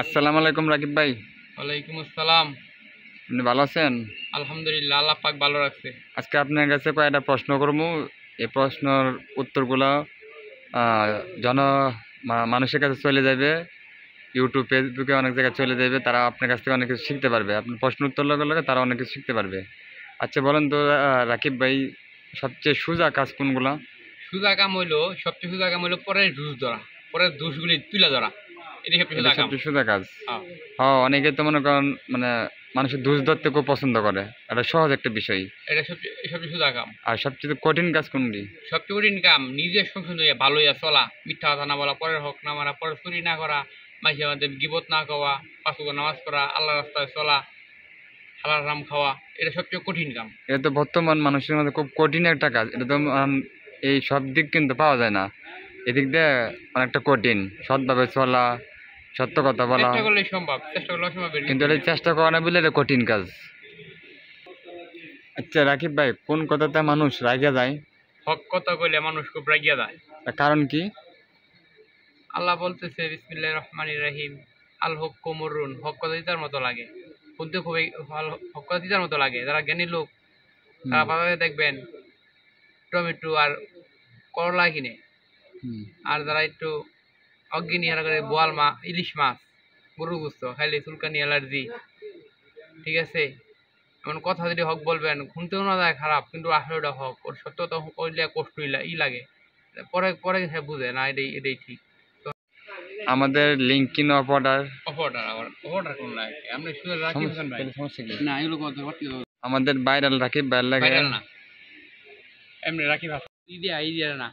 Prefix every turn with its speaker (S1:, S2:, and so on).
S1: আসসালামু আলাইকুম রাকিব ভাই।
S2: ওয়ালাইকুম আসসালাম।
S1: আপনি ভালো আছেন?
S2: আলহামদুলিল্লাহ, আল্লাহ পাক ভালো রাখছে।
S1: আজকে আপনার কাছে কয়েকটা প্রশ্ন করবো। এই প্রশ্নের উত্তরগুলো আহ, জন মানুষের কাছে চলে যাবে, ইউটিউব ফেসবুকে অনেক জায়গায় চলে যাবে, তারা আপনার কাছ থেকে অনেক কিছু শিখতে পারবে। আপনার প্রশ্ন উত্তর লগে তারা অনেক কিছু শিখতে পারবে। আচ্ছা বলেন তো রাকিব ভাই, সবচেয়ে সোজা কাজ কোনগুলা?
S2: সবচেয়ে সোজা কাম হইলো পরের দোষ ধরা, পরের দোষগুলি তুলে ধরা। এটাই সবচেয়ে
S1: এটা
S2: সোজা কাম।
S1: সবচেয়ে সোজা কাজ।
S2: হ্যাঁ,
S1: হ্যাঁ, অনেকে তো মনে করেন মানে মানুষের দোষ ধরতে খুব পছন্দ করে, এটা সহজ একটা বিষয়।
S2: এটা সবচেয়ে সোজা কাম।
S1: আর সবচেয়ে কঠিন কাজ কোনটি?
S2: সবচেয়ে কঠিন কাম নিজের সংশোধন হইয়া ভালো হইয়া চলা, মিথ্যা কথা না বলা, পরের হক না মারা, পরের চুরি না করা, মাইসের মধ্যে গিবত না খাওয়া, পাঁচ ওয়াক্ত নামাজ পড়া, আল্লাহ রাস্তায় চলা, হালাল হারাম খাওয়া। এটা সবচেয়ে কঠিন কাম।
S1: এটা তো বর্তমান মানুষের মধ্যে খুব কঠিন একটা কাজ। এটা তো এই সব দিক কিন্তু পাওয়া যায় না। এদিক দিয়ে অনেকটা কঠিন, সৎভাবে চলা, সত্য কথা বলা।
S2: চেষ্টা করলে সম্ভব, চেষ্টা করলে অসম্ভব
S1: কিন্তু এটা চেষ্টা করা না বলে এটা কঠিন কাজ। আচ্ছা রাকিব ভাই, কোন কথাতে মানুষ রাগিয়া যায়?
S2: হক কথা কইলে মানুষ খুব রাগিয়া যায়।
S1: তার কারণ কি?
S2: আল্লাহ বলতেছে বিসমিল্লাহির রহমানির রহিম, আল হক্কু মুররুন, হক কথা দিতার মতো লাগে, শুনতে খুবই ভালো, হক কথা দিতার মতো লাগে। যারা জ্ঞানী লোক তারা বাজারে দেখবেন টমেটো আর করলা কিনে, আর যারা একটু অজ্ঞানী এরা করে বোয়াল মাছ, ইলিশ মাছ, গরু গুস্ত খাইলে চুলকানি, অ্যালার্জি। ঠিক আছে, এমন কথা যদি হক বলবেন, শুনতেও না যায় খারাপ, কিন্তু আসলে ওটা হক, ওর সত্যতা কইলে কষ্ট লাগে। পরে পরে সে বুঝে না এটাই এটাই ঠিক।
S1: আমাদের লিঙ্কিন অপরার
S2: অফারটা কোন লাগে আপনি শুধু রাখি বলেন ভাই,
S1: সমস্যা কি?
S2: না এগুলো কথা বাড়তি
S1: আমাদের ভাইরাল রাকিব ভাই লাগে
S2: ভাইরাল না, এমনি রাখি ভাষা ইদিয়া না।